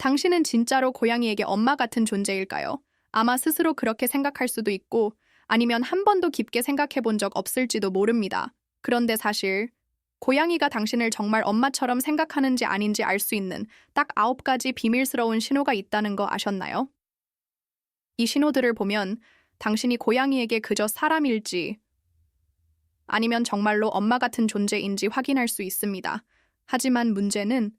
당신은 진짜로 고양이에게 엄마 같은 존재일까요? 아마 스스로 그렇게 생각할 수도 있고 아니면 한 번도 깊게 생각해 본 적 없을지도 모릅니다. 그런데 사실 고양이가 당신을 정말 엄마처럼 생각하는지 아닌지 알 수 있는 딱 9가지 비밀스러운 신호가 있다는 거 아셨나요? 이 신호들을 보면 당신이 고양이에게 그저 사람일지 아니면 정말로 엄마 같은 존재인지 확인할 수 있습니다. 하지만 문제는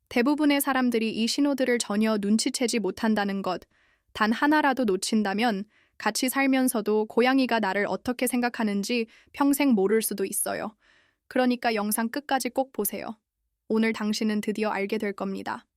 대부분의 사람들이 이 신호들을 전혀 눈치채지 못한다는 것. 단 하나라도 놓친다면 같이 살면서도 고양이가 나를 어떻게 생각하는지 평생 모를 수도 있어요. 그러니까 영상 끝까지 꼭 보세요. 오늘 당신은 드디어 알게 될 겁니다.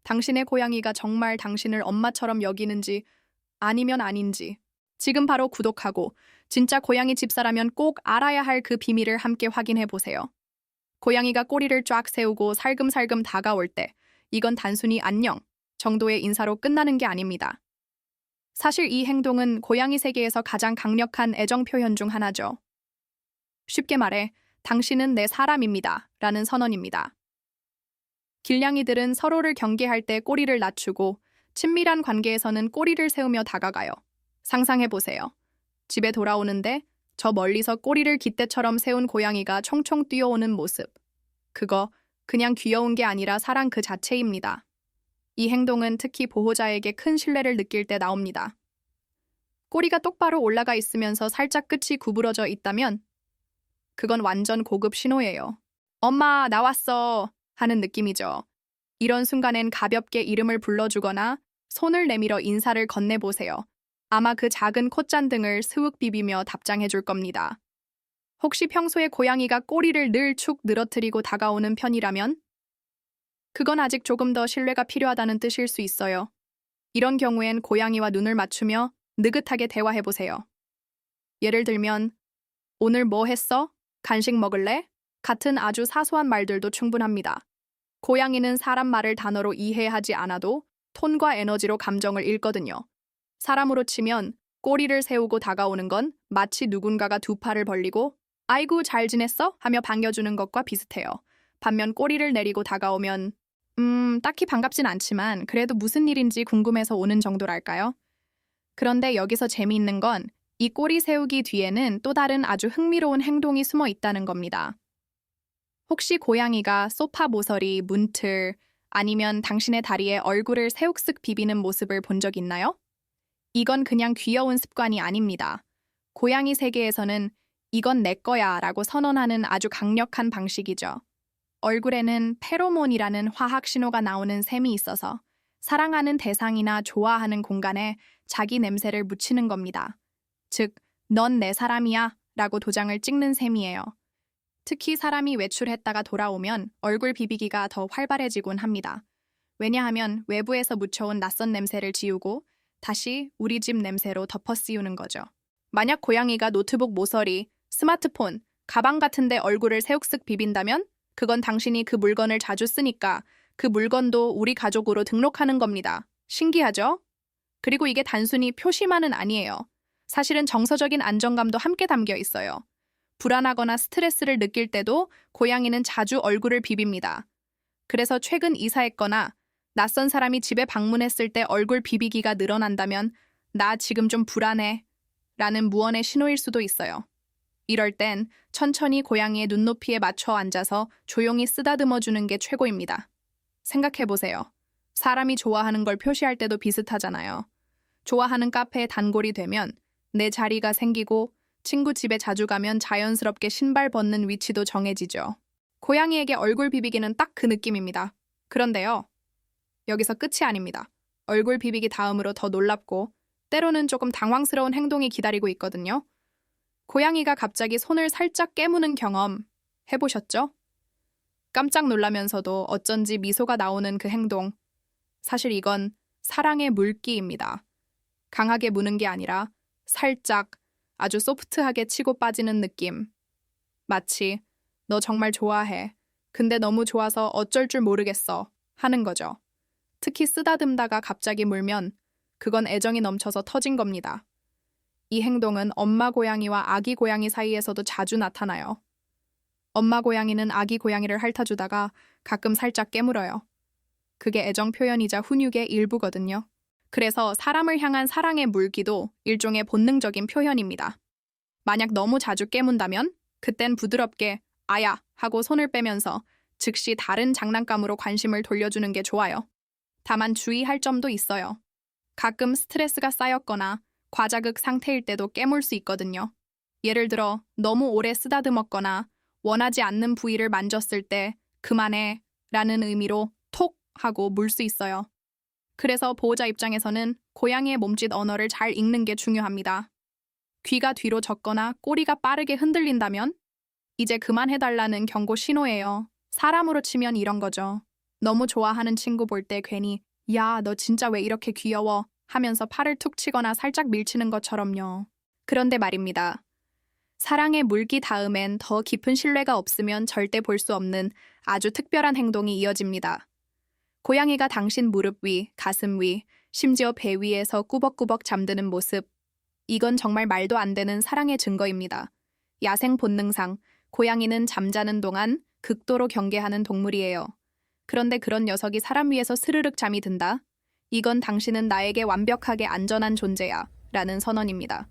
당신의 고양이가 정말 당신을 엄마처럼 여기는지 아니면 아닌지. 지금 바로 구독하고 진짜 고양이 집사라면 꼭 알아야 할 그 비밀을 함께 확인해 보세요. 고양이가 꼬리를 쫙 세우고 살금살금 다가올 때 이건 단순히 안녕 정도의 인사로 끝나는 게 아닙니다. 사실 이 행동은 고양이 세계에서 가장 강력한 애정 표현 중 하나죠. 쉽게 말해 당신은 내 사람입니다 라는 선언입니다. 길냥이들은 서로를 경계할 때 꼬리를 낮추고 친밀한 관계에서는 꼬리를 세우며 다가가요. 상상해보세요. 집에 돌아오는데 저 멀리서 꼬리를 깃대처럼 세운 고양이가 총총 뛰어오는 모습. 그거 그냥 귀여운 게 아니라 사랑 그 자체입니다. 이 행동은 특히 보호자에게 큰 신뢰를 느낄 때 나옵니다. 꼬리가 똑바로 올라가 있으면서 살짝 끝이 구부러져 있다면 그건 완전 고급 신호예요. 엄마, 나왔어 하는 느낌이죠. 이런 순간엔 가볍게 이름을 불러주거나 손을 내밀어 인사를 건네보세요. 아마 그 작은 콧잔등을 스욱 비비며 답장해 줄 겁니다. 혹시 평소에 고양이가 꼬리를 늘 축 늘어뜨리고 다가오는 편이라면? 그건 아직 조금 더 신뢰가 필요하다는 뜻일 수 있어요. 이런 경우엔 고양이와 눈을 맞추며 느긋하게 대화해보세요. 예를 들면, 오늘 뭐 했어? 간식 먹을래? 같은 아주 사소한 말들도 충분합니다. 고양이는 사람 말을 단어로 이해하지 않아도 톤과 에너지로 감정을 읽거든요. 사람으로 치면 꼬리를 세우고 다가오는 건 마치 누군가가 두 팔을 벌리고 아이고 잘 지냈어? 하며 반겨주는 것과 비슷해요. 반면 꼬리를 내리고 다가오면 딱히 반갑진 않지만 그래도 무슨 일인지 궁금해서 오는 정도랄까요? 그런데 여기서 재미있는 건 이 꼬리 세우기 뒤에는 또 다른 아주 흥미로운 행동이 숨어 있다는 겁니다. 혹시 고양이가 소파 모서리, 문틀 아니면 당신의 다리에 얼굴을 새욱쓱 비비는 모습을 본 적 있나요? 이건 그냥 귀여운 습관이 아닙니다. 고양이 세계에서는 이건 내 거야 라고 선언하는 아주 강력한 방식이죠. 얼굴에는 페로몬이라는 화학 신호가 나오는 셈이 있어서 사랑하는 대상이나 좋아하는 공간에 자기 냄새를 묻히는 겁니다. 즉, 넌 내 사람이야 라고 도장을 찍는 셈이에요. 특히 사람이 외출했다가 돌아오면 얼굴 비비기가 더 활발해지곤 합니다. 왜냐하면 외부에서 묻혀온 낯선 냄새를 지우고 다시 우리 집 냄새로 덮어 씌우는 거죠. 만약 고양이가 노트북 모서리, 스마트폰, 가방 같은데 얼굴을 새욱쓱 비빈다면 그건 당신이 그 물건을 자주 쓰니까 그 물건도 우리 가족으로 등록하는 겁니다. 신기하죠? 그리고 이게 단순히 표시만은 아니에요. 사실은 정서적인 안정감도 함께 담겨 있어요. 불안하거나 스트레스를 느낄 때도 고양이는 자주 얼굴을 비빕니다. 그래서 최근 이사했거나 낯선 사람이 집에 방문했을 때 얼굴 비비기가 늘어난다면 나 지금 좀 불안해 라는 무언의 신호일 수도 있어요. 이럴 땐 천천히 고양이의 눈높이에 맞춰 앉아서 조용히 쓰다듬어 주는 게 최고입니다. 생각해보세요. 사람이 좋아하는 걸 표시할 때도 비슷하잖아요. 좋아하는 카페에 단골이 되면 내 자리가 생기고 친구 집에 자주 가면 자연스럽게 신발 벗는 위치도 정해지죠. 고양이에게 얼굴 비비기는 딱 그 느낌입니다. 그런데요. 여기서 끝이 아닙니다. 얼굴 비비기 다음으로 더 놀랍고 때로는 조금 당황스러운 행동이 기다리고 있거든요. 고양이가 갑자기 손을 살짝 깨무는 경험 해보셨죠? 깜짝 놀라면서도 어쩐지 미소가 나오는 그 행동. 사실 이건 사랑의 물기입니다. 강하게 무는 게 아니라 살짝 아주 소프트하게 치고 빠지는 느낌. 마치 너 정말 좋아해. 근데 너무 좋아서 어쩔 줄 모르겠어 하는 거죠. 특히 쓰다듬다가 갑자기 물면 그건 애정이 넘쳐서 터진 겁니다. 이 행동은 엄마 고양이와 아기 고양이 사이에서도 자주 나타나요. 엄마 고양이는 아기 고양이를 핥아주다가 가끔 살짝 깨물어요. 그게 애정 표현이자 훈육의 일부거든요. 그래서 사람을 향한 사랑의 물기도 일종의 본능적인 표현입니다. 만약 너무 자주 깨문다면 그땐 부드럽게 아야 하고 손을 빼면서 즉시 다른 장난감으로 관심을 돌려주는 게 좋아요. 다만 주의할 점도 있어요. 가끔 스트레스가 쌓였거나 과자극 상태일 때도 깨물 수 있거든요. 예를 들어 너무 오래 쓰다듬었거나 원하지 않는 부위를 만졌을 때 그만해 라는 의미로 톡 하고 물 수 있어요. 그래서 보호자 입장에서는 고양이의 몸짓 언어를 잘 읽는 게 중요합니다. 귀가 뒤로 젖거나 꼬리가 빠르게 흔들린다면 이제 그만해달라는 경고 신호예요. 사람으로 치면 이런 거죠. 너무 좋아하는 친구 볼 때 괜히 야, 너 진짜 왜 이렇게 귀여워 하면서 팔을 툭 치거나 살짝 밀치는 것처럼요. 그런데 말입니다. 사랑의 물기 다음엔 더 깊은 신뢰가 없으면 절대 볼 수 없는 아주 특별한 행동이 이어집니다. 고양이가 당신 무릎 위, 가슴 위, 심지어 배 위에서 꾸벅꾸벅 잠드는 모습. 이건 정말 말도 안 되는 사랑의 증거입니다. 야생 본능상 고양이는 잠자는 동안 극도로 경계하는 동물이에요. 그런데 그런 녀석이 사람 위에서 스르륵 잠이 든다? 이건 당신은 나에게 완벽하게 안전한 존재야 라는 선언입니다.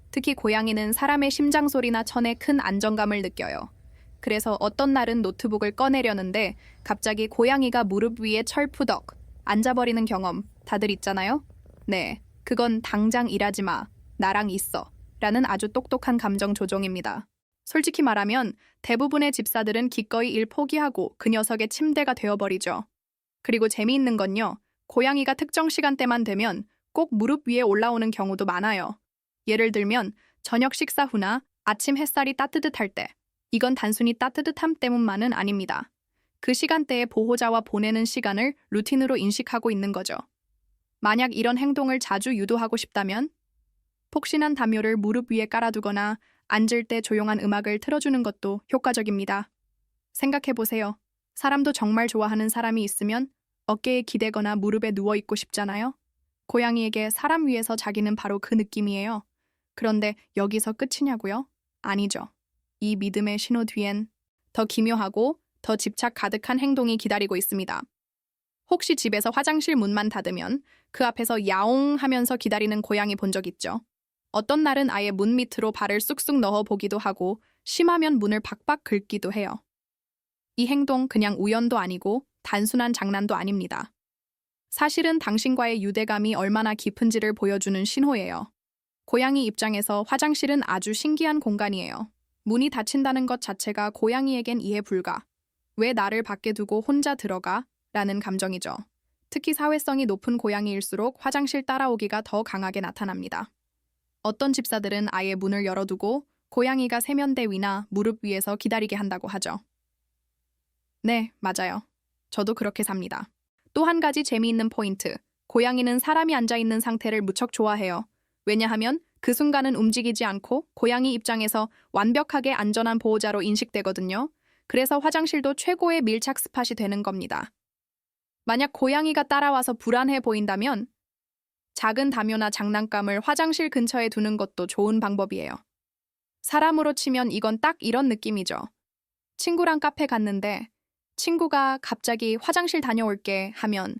특히 고양이는 사람의 심장 소리나 천에 큰 안정감을 느껴요. 그래서 어떤 날은 노트북을 꺼내려는데 갑자기 고양이가 무릎 위에 철푸덕 앉아버리는 경험 다들 있잖아요? 네, 그건 당장 일하지 마, 나랑 있어 라는 아주 똑똑한 감정 조종입니다. 솔직히 말하면 대부분의 집사들은 기꺼이 일 포기하고 그 녀석의 침대가 되어버리죠. 그리고 재미있는 건요, 고양이가 특정 시간대만 되면 꼭 무릎 위에 올라오는 경우도 많아요. 예를 들면 저녁 식사 후나 아침 햇살이 따뜻할 때. 이건 단순히 따뜻함 때문만은 아닙니다. 그 시간대에 보호자와 보내는 시간을 루틴으로 인식하고 있는 거죠. 만약 이런 행동을 자주 유도하고 싶다면 폭신한 담요를 무릎 위에 깔아두거나 앉을 때 조용한 음악을 틀어주는 것도 효과적입니다. 생각해보세요. 사람도 정말 좋아하는 사람이 있으면 어깨에 기대거나 무릎에 누워있고 싶잖아요. 고양이에게 사람 위에서 자기는 바로 그 느낌이에요. 그런데 여기서 끝이냐고요? 아니죠. 이 믿음의 신호 뒤엔 더 기묘하고 더 집착 가득한 행동이 기다리고 있습니다. 혹시 집에서 화장실 문만 닫으면 그 앞에서 야옹 하면서 기다리는 고양이 본 적 있죠? 어떤 날은 아예 문 밑으로 발을 쑥쑥 넣어 보기도 하고 심하면 문을 박박 긁기도 해요. 이 행동 그냥 우연도 아니고 단순한 장난도 아닙니다. 사실은 당신과의 유대감이 얼마나 깊은지를 보여주는 신호예요. 고양이 입장에서 화장실은 아주 신기한 공간이에요. 문이 닫힌다는 것 자체가 고양이에겐 이해 불가. 왜 나를 밖에 두고 혼자 들어가? 라는 감정이죠. 특히 사회성이 높은 고양이일수록 화장실 따라오기가 더 강하게 나타납니다. 어떤 집사들은 아예 문을 열어두고 고양이가 세면대 위나 무릎 위에서 기다리게 한다고 하죠. 네, 맞아요. 저도 그렇게 삽니다. 또 한 가지 재미있는 포인트. 고양이는 사람이 앉아있는 상태를 무척 좋아해요. 왜냐하면 그 순간은 움직이지 않고 고양이 입장에서 완벽하게 안전한 보호자로 인식되거든요. 그래서 화장실도 최고의 밀착 스팟이 되는 겁니다. 만약 고양이가 따라와서 불안해 보인다면 작은 담요나 장난감을 화장실 근처에 두는 것도 좋은 방법이에요. 사람으로 치면 이건 딱 이런 느낌이죠. 친구랑 카페 갔는데 친구가 갑자기 화장실 다녀올게 하면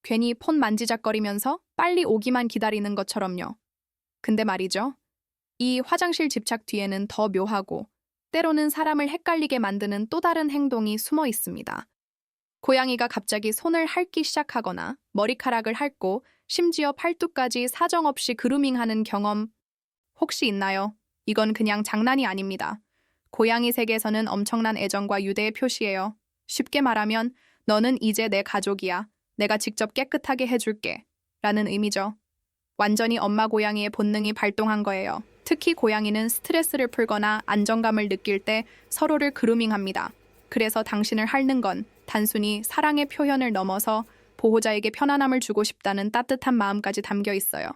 괜히 폰 만지작거리면서 빨리 오기만 기다리는 것처럼요. 근데 말이죠. 이 화장실 집착 뒤에는 더 묘하고 때로는 사람을 헷갈리게 만드는 또 다른 행동이 숨어 있습니다. 고양이가 갑자기 손을 핥기 시작하거나 머리카락을 핥고 심지어 팔뚝까지 사정없이 그루밍하는 경험 혹시 있나요? 이건 그냥 장난이 아닙니다. 고양이 세계에서는 엄청난 애정과 유대의 표시예요. 쉽게 말하면 너는 이제 내 가족이야. 내가 직접 깨끗하게 해줄게. 라는 의미죠. 완전히 엄마 고양이의 본능이 발동한 거예요. 특히 고양이는 스트레스를 풀거나 안정감을 느낄 때 서로를 그루밍합니다. 그래서 당신을 핥는 건 단순히 사랑의 표현을 넘어서 보호자에게 편안함을 주고 싶다는 따뜻한 마음까지 담겨 있어요.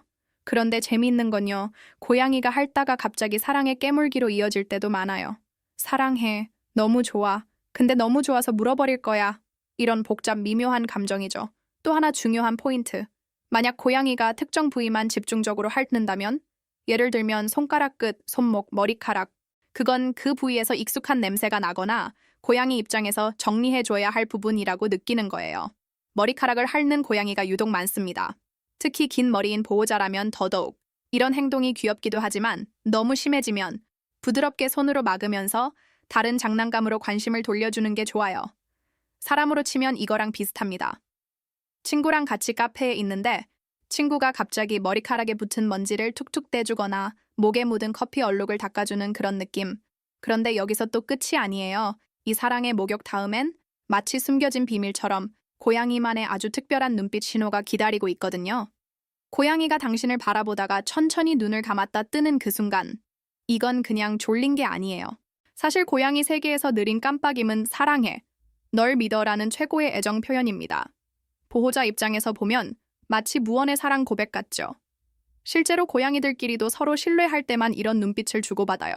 그런데 재미있는 건요. 고양이가 핥다가 갑자기 사랑의 깨물기로 이어질 때도 많아요. 사랑해. 너무 좋아. 근데 너무 좋아서 물어버릴 거야. 이런 복잡 미묘한 감정이죠. 또 하나 중요한 포인트. 만약 고양이가 특정 부위만 집중적으로 핥는다면 예를 들면 손가락 끝, 손목, 머리카락 그건 그 부위에서 익숙한 냄새가 나거나 고양이 입장에서 정리해줘야 할 부분이라고 느끼는 거예요. 머리카락을 핥는 고양이가 유독 많습니다. 특히 긴 머리인 보호자라면 더더욱. 이런 행동이 귀엽기도 하지만 너무 심해지면 부드럽게 손으로 막으면서 다른 장난감으로 관심을 돌려주는 게 좋아요. 사람으로 치면 이거랑 비슷합니다. 친구랑 같이 카페에 있는데 친구가 갑자기 머리카락에 붙은 먼지를 툭툭 떼주거나 목에 묻은 커피 얼룩을 닦아주는 그런 느낌. 그런데 여기서 또 끝이 아니에요. 이 사랑의 목욕 다음엔 마치 숨겨진 비밀처럼 고양이만의 아주 특별한 눈빛 신호가 기다리고 있거든요. 고양이가 당신을 바라보다가 천천히 눈을 감았다 뜨는 그 순간, 이건 그냥 졸린 게 아니에요. 사실 고양이 세계에서 느린 깜빡임은 사랑해, 널 믿어라는 최고의 애정 표현입니다. 보호자 입장에서 보면 마치 무언의 사랑 고백 같죠. 실제로 고양이들끼리도 서로 신뢰할 때만 이런 눈빛을 주고받아요.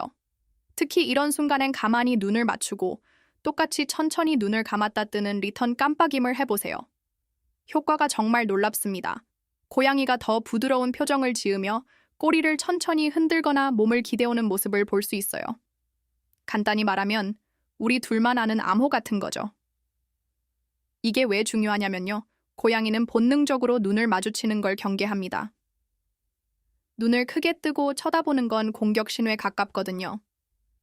특히 이런 순간엔 가만히 눈을 맞추고 똑같이 천천히 눈을 감았다 뜨는 리턴 깜빡임을 해보세요. 효과가 정말 놀랍습니다. 고양이가 더 부드러운 표정을 지으며 꼬리를 천천히 흔들거나 몸을 기대오는 모습을 볼 수 있어요. 간단히 말하면 우리 둘만 아는 암호 같은 거죠. 이게 왜 중요하냐면요. 고양이는 본능적으로 눈을 마주치는 걸 경계합니다. 눈을 크게 뜨고 쳐다보는 건 공격 신호에 가깝거든요.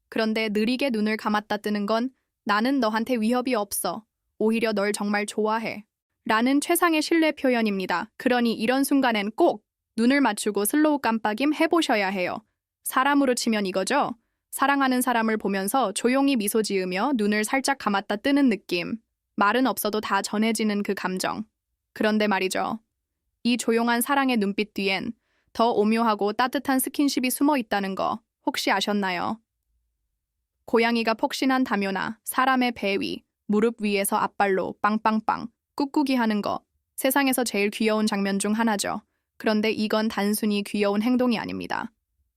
그런데 느리게 눈을 감았다 뜨는 건 나는 너한테 위협이 없어. 오히려 널 정말 좋아해. 라는 최상의 신뢰 표현입니다. 그러니 이런 순간엔 꼭 눈을 맞추고 슬로우 깜빡임 해보셔야 해요. 사람으로 치면 이거죠. 사랑하는 사람을 보면서 조용히 미소 지으며 눈을 살짝 감았다 뜨는 느낌. 말은 없어도 다 전해지는 그 감정. 그런데 말이죠. 이 조용한 사랑의 눈빛 뒤엔 더 오묘하고 따뜻한 스킨십이 숨어 있다는 거 혹시 아셨나요? 고양이가 폭신한 다묘나 사람의 배 위, 무릎 위에서 앞발로 빵빵빵 꾹꾹이 하는 거 세상에서 제일 귀여운 장면 중 하나죠. 그런데 이건 단순히 귀여운 행동이 아닙니다.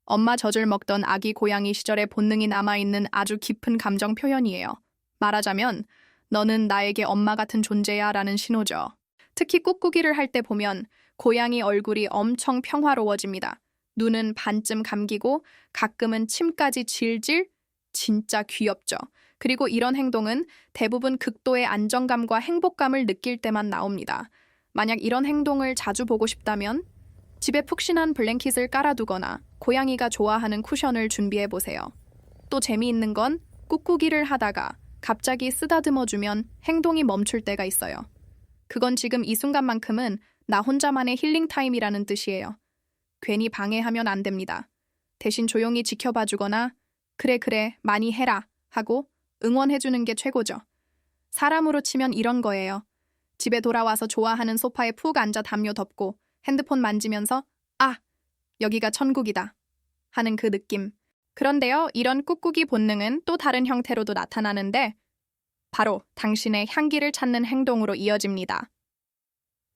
엄마 젖을 먹던 아기 고양이 시절의 본능이 남아있는 아주 깊은 감정 표현이에요. 말하자면 너는 나에게 엄마 같은 존재야 라는 신호죠. 특히 꾹꾹이를 할 때 보면 고양이 얼굴이 엄청 평화로워집니다. 눈은 반쯤 감기고 가끔은 침까지 질질. 진짜 귀엽죠. 그리고 이런 행동은 대부분 극도의 안정감과 행복감을 느낄 때만 나옵니다. 만약 이런 행동을 자주 보고 싶다면 집에 푹신한 블랭킷을 깔아두거나 고양이가 좋아하는 쿠션을 준비해보세요. 또 재미있는 건 꾹꾹이를 하다가 갑자기 쓰다듬어주면 행동이 멈출 때가 있어요. 그건 지금 이 순간만큼은 나 혼자만의 힐링 타임이라는 뜻이에요. 괜히 방해하면 안 됩니다. 대신 조용히 지켜봐주거나 그래 많이 해라 하고 응원해주는 게 최고죠. 사람으로 치면 이런 거예요. 집에 돌아와서 좋아하는 소파에 푹 앉아 담요 덮고 핸드폰 만지면서 아, 여기가 천국이다 하는 그 느낌. 그런데요, 이런 꾹꾹이 본능은 또 다른 형태로도 나타나는데 바로 당신의 향기를 찾는 행동으로 이어집니다.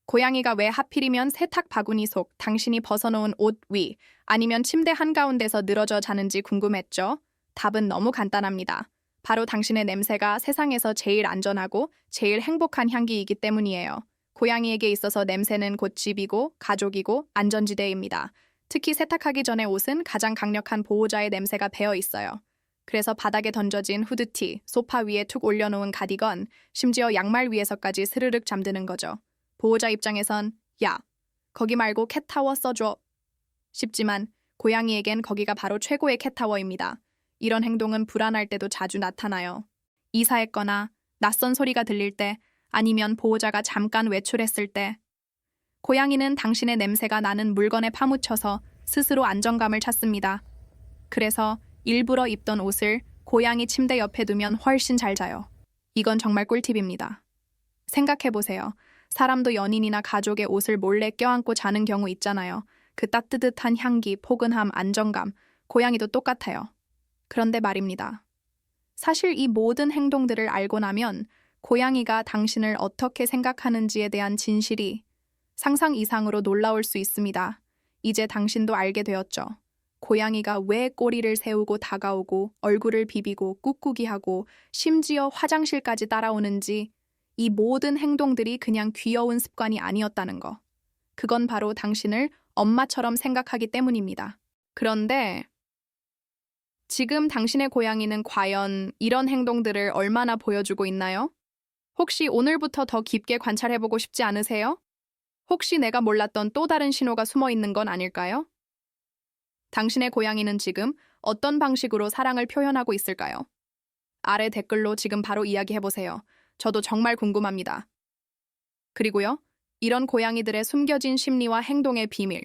고양이가 왜 하필이면 세탁 바구니 속 당신이 벗어놓은 옷 위 아니면 침대 한가운데서 늘어져 자는지 궁금했죠? 답은 너무 간단합니다. 바로 당신의 냄새가 세상에서 제일 안전하고 제일 행복한 향기이기 때문이에요. 고양이에게 있어서 냄새는 곧 집이고 가족이고 안전지대입니다. 특히 세탁하기 전에 옷은 가장 강력한 보호자의 냄새가 배어 있어요. 그래서 바닥에 던져진 후드티, 소파 위에 툭 올려놓은 가디건, 심지어 양말 위에서까지 스르륵 잠드는 거죠. 보호자 입장에선 야, 거기 말고 캣타워 써줘 싶지만 고양이에겐 거기가 바로 최고의 캣타워입니다. 이런 행동은 불안할 때도 자주 나타나요. 이사했거나 낯선 소리가 들릴 때 아니면 보호자가 잠깐 외출했을 때 고양이는 당신의 냄새가 나는 물건에 파묻혀서 스스로 안정감을 찾습니다. 그래서 일부러 입던 옷을 고양이 침대 옆에 두면 훨씬 잘 자요. 이건 정말 꿀팁입니다. 생각해보세요. 사람도 연인이나 가족의 옷을 몰래 껴안고 자는 경우 있잖아요. 그 따뜻한 향기, 포근함, 안정감, 고양이도 똑같아요. 그런데 말입니다. 사실 이 모든 행동들을 알고 나면 고양이가 당신을 어떻게 생각하는지에 대한 진실이 상상 이상으로 놀라울 수 있습니다. 이제 당신도 알게 되었죠. 고양이가 왜 꼬리를 세우고 다가오고 얼굴을 비비고 꾹꾹이 하고 심지어 화장실까지 따라오는지 이 모든 행동들이 그냥 귀여운 습관이 아니었다는 거. 그건 바로 당신을 엄마처럼 생각하기 때문입니다. 그런데 지금 당신의 고양이는 과연 이런 행동들을 얼마나 보여주고 있나요? 혹시 오늘부터 더 깊게 관찰해보고 싶지 않으세요? 혹시 내가 몰랐던 또 다른 신호가 숨어 있는 건 아닐까요? 당신의 고양이는 지금 어떤 방식으로 사랑을 표현하고 있을까요? 아래 댓글로 지금 바로 이야기해보세요. 저도 정말 궁금합니다. 그리고요, 이런 고양이들의 숨겨진 심리와 행동의 비밀.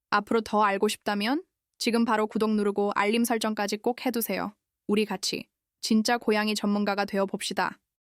앞으로 더 알고 싶다면 지금 바로 구독 누르고 알림 설정까지 꼭 해두세요. 우리 같이 진짜 고양이 전문가가 되어 봅시다.